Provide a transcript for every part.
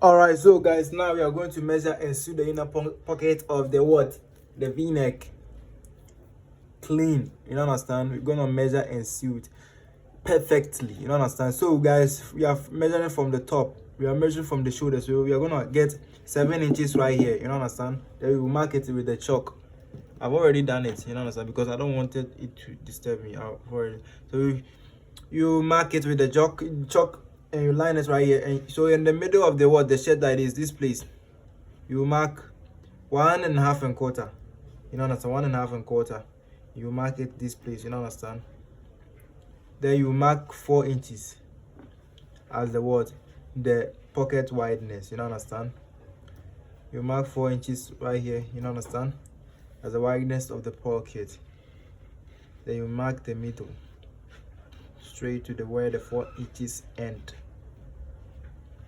All right, so guys, now we are going to measure and sew the inner pocket of the what? The V-neck. Clean. You understand? We're gonna measure and sew it perfectly. You understand? So guys, we are measuring from the top. We are measuring from the shoulder. So we are gonna get 7 inches right here. You understand? Then we will mark it with the chalk. I've already done it. You understand? Because I don't want it to disturb me. I've already. So you mark it with the chalk and you line it right here. And so in the middle of the what? The shirt that is this place. You mark 1.5 and quarter. You understand? 1.5 and quarter. You mark it this place. You understand? Then you mark 4 inches as the what? The pocket wideness. You understand? You mark 4 inches right here. You understand? As the wideness of the pocket. Then you mark the middle straight to the where the 4 inches end.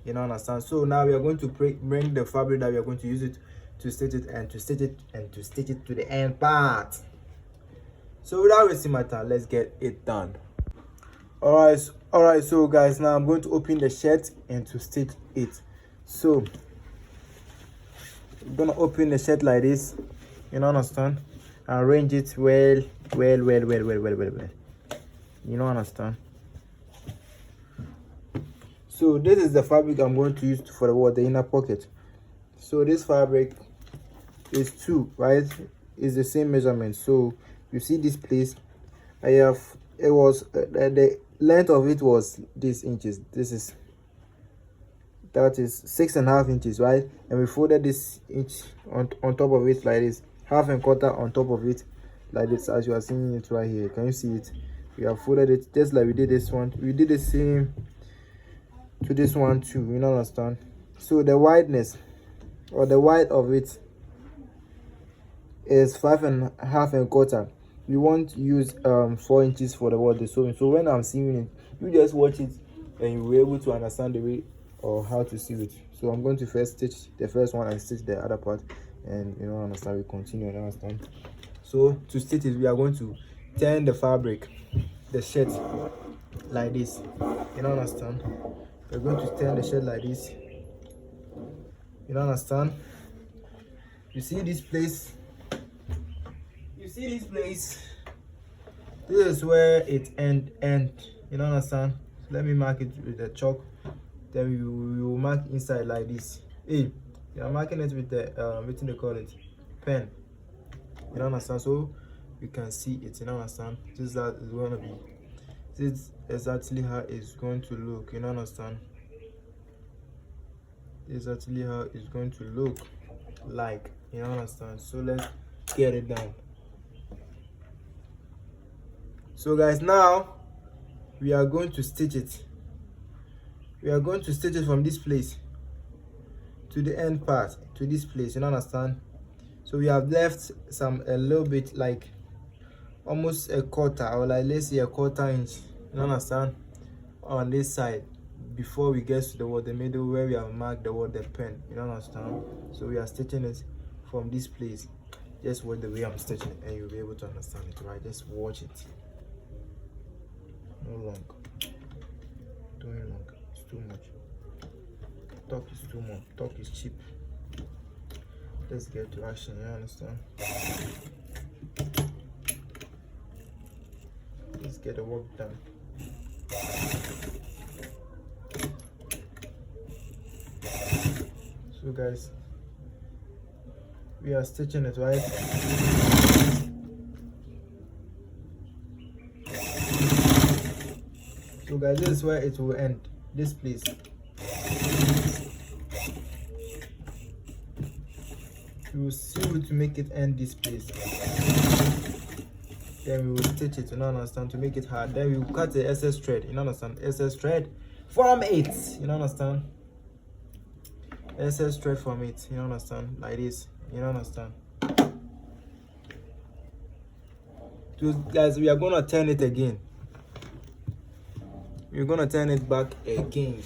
You understand? So now we are going to bring the fabric that we are going to use it to stitch it and to stitch it and to stitch it to the end part. So without wasting my time, let's get it done. All right, so guys, now I'm going to open the shirt and to stitch it. So I'm gonna open the shirt like this. You understand? Arrange it well. You understand? So this is the fabric I'm going to use for the inner pocket. So this fabric is 2, right? It's the same measurement. So you see this place, the length of it was this inches. That is 6.5 inches, right? And we folded this inch on top of it like this, 1/2 and quarter on top of it like this, as you are seeing it right here. Can you see it? We have folded it just like we did this one. We did the same to this one too. You understand? So the wideness or the width of it is 5.5 and quarter. We won't use 4 inches for the sewing. So when I'm sewing it, you just watch it and you'll be able to understand the way or how to sew it. So I'm going to first stitch the first one and stitch the other part, and understand, we continue. Understand? So to stitch it, we are going to turn the fabric, the shirt, like this. Understand? We're going to turn the shirt like this. Understand? You see this place? This is where it end. Understand? So let me mark it with the chalk. Then we will mark inside like this. Hey, you are marking it with the what do they call it? Pen. You understand? So you can see it. Understand? This is how it's gonna be. This is exactly how it's going to look. Understand? This is actually how it's going to look like. Understand? So let's get it done. So guys, now we are going to stitch it. We are going to stitch it from this place to the end part, to this place. Understand? So we have left a little bit, like almost a quarter, or like let's say a 1/4 inch. Understand? On this side before we get to the middle where we have marked the pen. Understand? So we are stitching it from this place. Just watch the way I'm stitching it and you'll be able to understand it, right? Just watch it. No long. Doing long. It's too much. Talk is too much. Talk is cheap. Let's get to action. You understand? Let's get the work done. So guys, we are stitching it, right? So guys, this is where it will end, this place. We will sew it to make it end this place. Then we will stitch it, understand, to make it hard. Then we will cut the excess thread, understand, excess thread from it, understand, excess thread from it, understand, like this, understand. So guys, we are gonna turn it again. We're gonna turn it back again.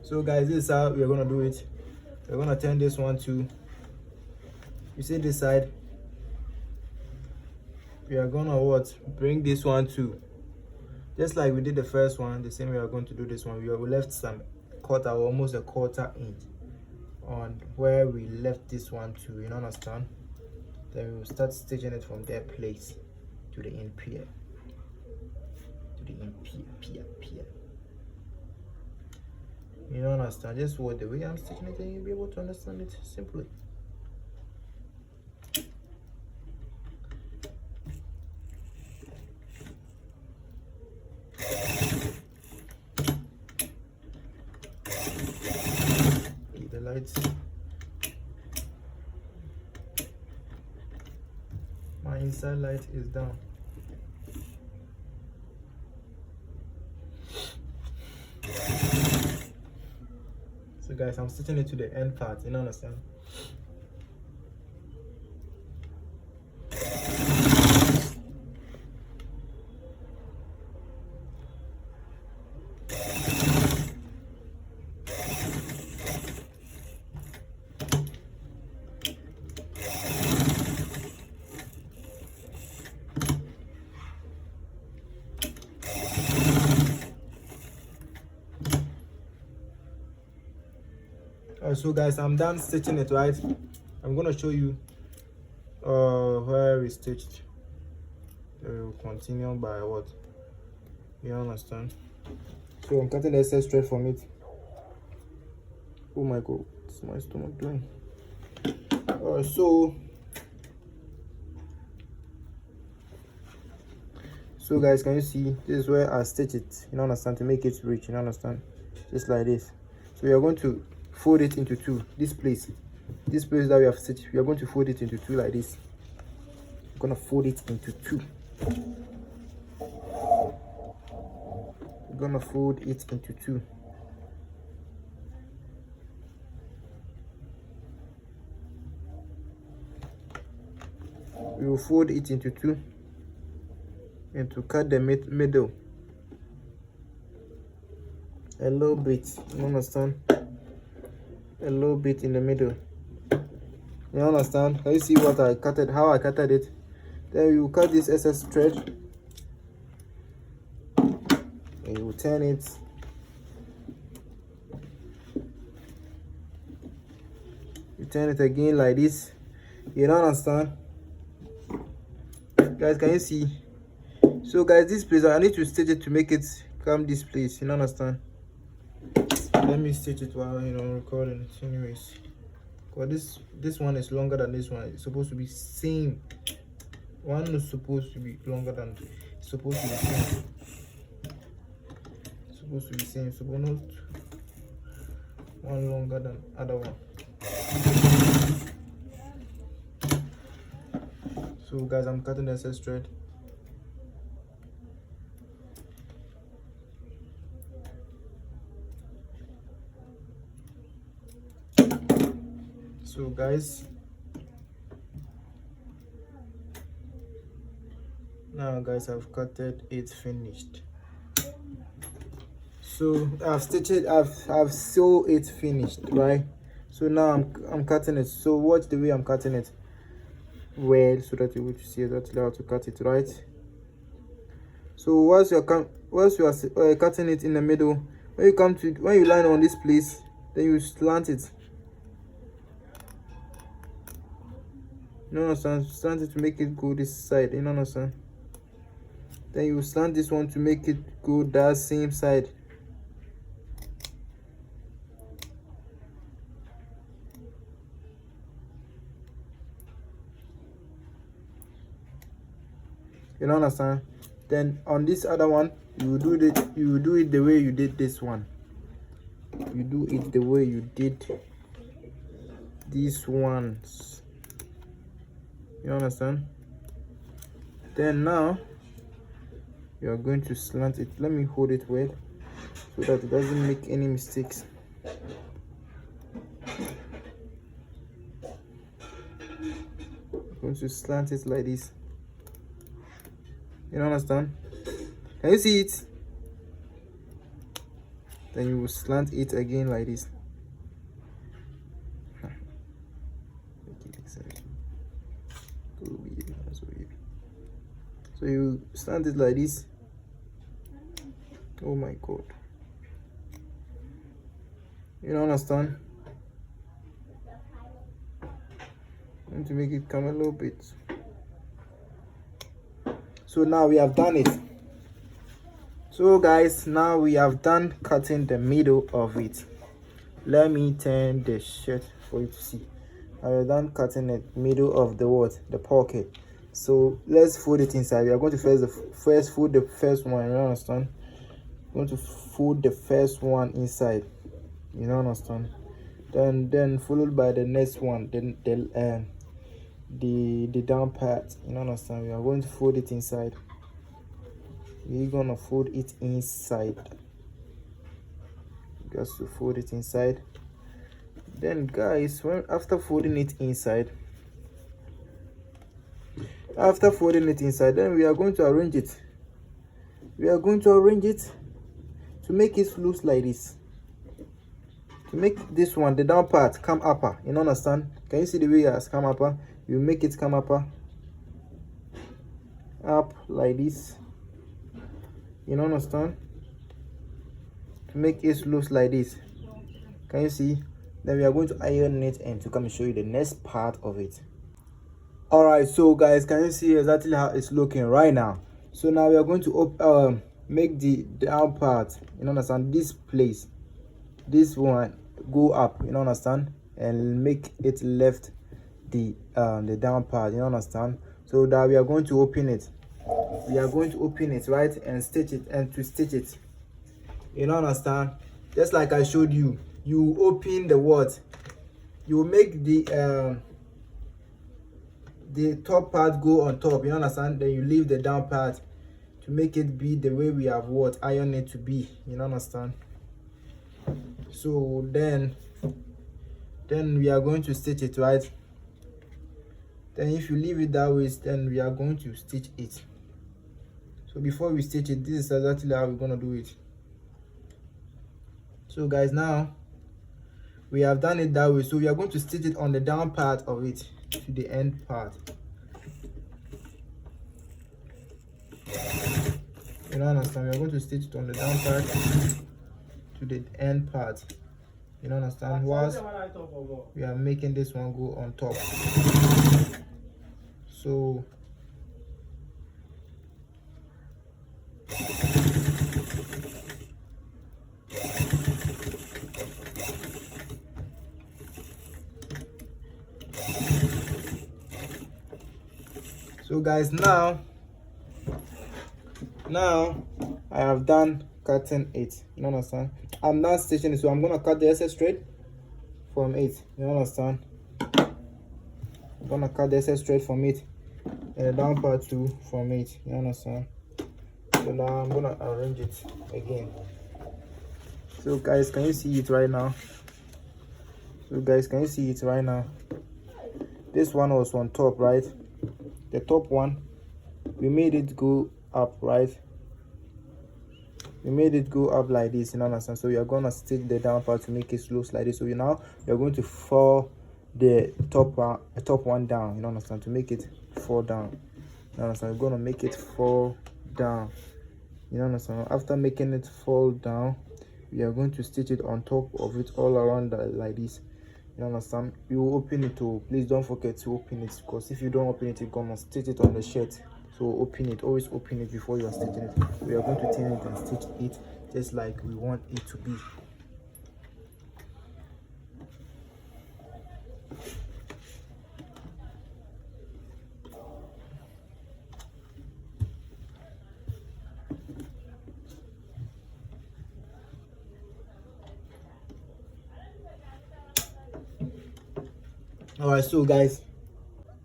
So guys, this is how we're gonna do it. We're gonna turn this one too. You see this side, we are gonna bring this one too. Just like we did the first one, the same way we are going to do this one. We left some quarter, almost a quarter inch on where we left this one to, you know, understand? Then we will start stitching it from their place to the end pier. To the end pier. You don't understand? Just what the way I'm stitching it, and you'll be able to understand it simply. The lights. My inside light is down. So guys, I'm stitching it to the end part, you know, understand? So guys, I'm done stitching it, right? I'm gonna show you where we stitched. We'll continue by what, you understand? So I'm cutting the excess thread from it. Oh my god, what's my stomach doing? So guys, can you see this is where I stitch it, you understand, to make it rich, you understand, just like this. So we are going to fold it into two. This place that we have stitched, we are going to fold it into two like this. I'm gonna fold it into two. We're gonna fold it into two. We will fold it into two and to cut the middle a little bit, you understand, a little bit in the middle, you understand? Can you see what I cutted, how I cutted it? Then you cut this excess thread and you turn it, again like this, you don't understand? Guys, can you see? So guys, this place I need to stitch it to make it come this place, you understand? Let me stitch it while, you know, recording it anyways, because this one is longer than this one. It's supposed to be same. One is supposed to be longer than, it's supposed to be same. It's supposed to be same, so not one longer than other one. So guys, I'm cutting the excess thread. So guys, now guys, I've cutted it finished. So I've stitched it, I've sewed it finished, right? So now I'm cutting it. So watch the way I'm cutting it well, so that you will see exactly how to cut it, right? So once you are cutting it in the middle, when you line on this place, then you slant it. You understand? Slant it to make it go this side, you understand? Then you slant this one to make it go that same side. You understand? Then on this other one, you will do it the way you did this one. You do it the way you did these ones. You understand? Then now you are going to slant it. Let me hold it well so that it doesn't make any mistakes. I'm going to slant it like this. You understand? Can you see it? Then you will slant it again like this. So you slant it like this, Oh my god, you don't understand. I need to make it come a little bit. So now we have done it. So guys, now we have done cutting the middle of it. Let me turn the shirt for you to see. I have done cutting the middle of the what, the pocket. So let's fold it inside. We are going to first fold the first one. You understand? We're going to fold the first one inside. You know, understand? Then followed by the next one. Then the down part. You know, understand? We are going to fold it inside. We're gonna fold it inside. Just to fold it inside. Then guys, after folding it inside, then we are going to arrange it. We are going to arrange it to make it loose like this. To make this one, the down part, come upper. You understand? Can you see the way it has come upper? You make it come upper, up like this. You understand? To make it loose like this. Can you see? Then we are going to iron it and to come and show you the next part of it. Alright, so guys, can you see exactly how it's looking right now? So now we are going to make the down part, you understand, this place, this one go up, you understand, and make it left the down part, you understand. So that we are going to open it. We are going to open it, right, and stitch it, and to stitch it, you understand. Just like I showed you, you open the what, you make the top part go on top, you understand. Then you leave the down part to make it be the way we have what iron it to be, you understand. So then we are going to stitch it, right. Then if you leave it that way, then we are going to stitch it. So before we stitch it, this is exactly how we're gonna do it. So guys, now we have done it that way. So we are going to stitch it on the down part of it to the end part. You understand? We are going to stitch it on the down part to the end part. You understand? Whilst we are making this one go on top. So guys, now I have done cutting it, you understand. I'm not stitching it, so I'm gonna cut the excess thread from it, you understand. I'm gonna cut the excess thread from it and the down part too from it, you understand. So now I'm gonna arrange it again. So guys, can you see it right now? This one was on top, right? The top one, we made it go up, right? We made it go up like this, you understand. So we are gonna stitch the down part to make it loose like this. So we are going to fall the top one down, you understand, to make it fall down, you understand. We're gonna make it fall down, you understand. After making it fall down, we are going to stitch it on top of it all around like this, you understand. You will open it too. Please don't forget to open it, because if you don't open it, you're gonna stitch it on the shirt. So open it, always open it before you are stitching it. We are going to turn it and stitch it just like we want it to be.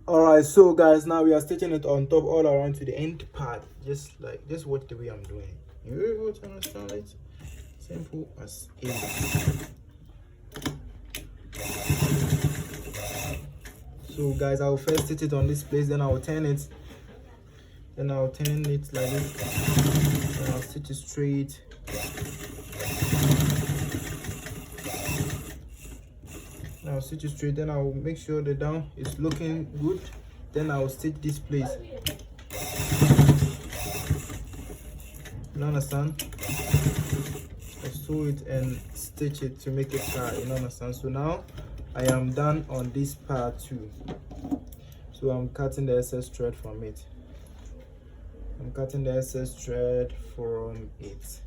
Alright, so guys, now we are stitching it on top all around to the end part, just watch the way I'm doing it. You able to understand it? Simple as it. So guys, I will first stitch it on this place, then I will turn it, like this, then I'll stitch it straight. Now stitch it straight, then I will make sure the down is looking good, then I will stitch this place. You You understand? I sew it and stitch it to make it tight. You understand? So now I am done on this part too. So I'm cutting the excess thread from it. I'm cutting the excess thread from it.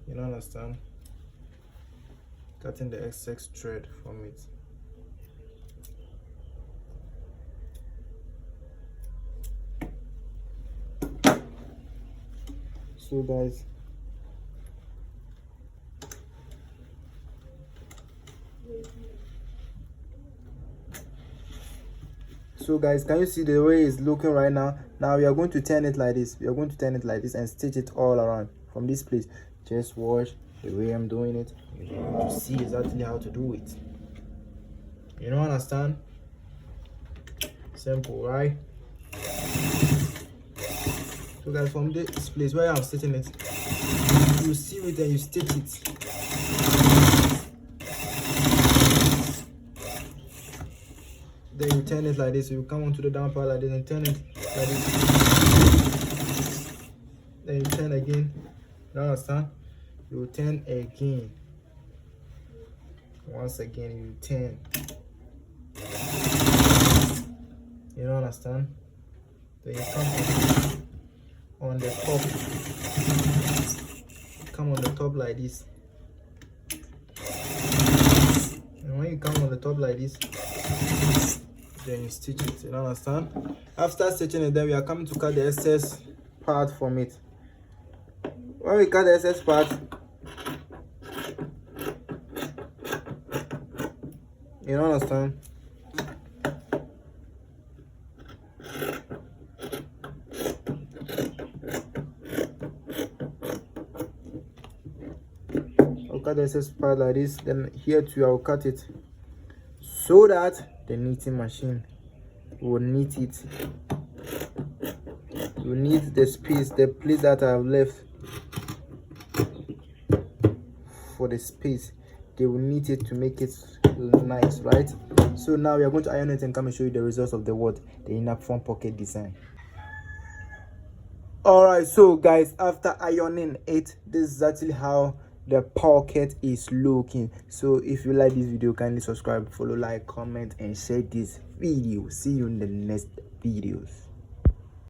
You understand? Cutting the excess thread from it. So guys, can you see the way it's looking right now? Now we are going to turn it like this. We are going to turn it like this and stitch it all around from this place. Just watch the way I'm doing it. You're going to see exactly how to do it. You don't understand? Simple, right? So guys, from this place where I'm stitching it, you sew it and you stitch it. Then you turn it like this. So you come onto the down part like this and turn it like this. Then you turn again. You understand? You turn again. Once again, you turn. You don't understand? Then you come on the top. Come on the top like this. And when you come on the top like this, then you stitch it. You understand? After stitching it, then we are coming to cut the excess part from it. When we cut the excess part, you understand? I'll cut the excess part like this. Then here too, I'll cut it so that the knitting machine will knit it. You need the space, the place that I have left for the space. They will knit it to make it nice, right? So now we are going to iron it and come and show you the results of the inner front pocket design. Alright, so guys, after ironing it, this is actually how the pocket is looking. So if you like this video, kindly subscribe, follow, like, comment and share this video. See you in the next videos.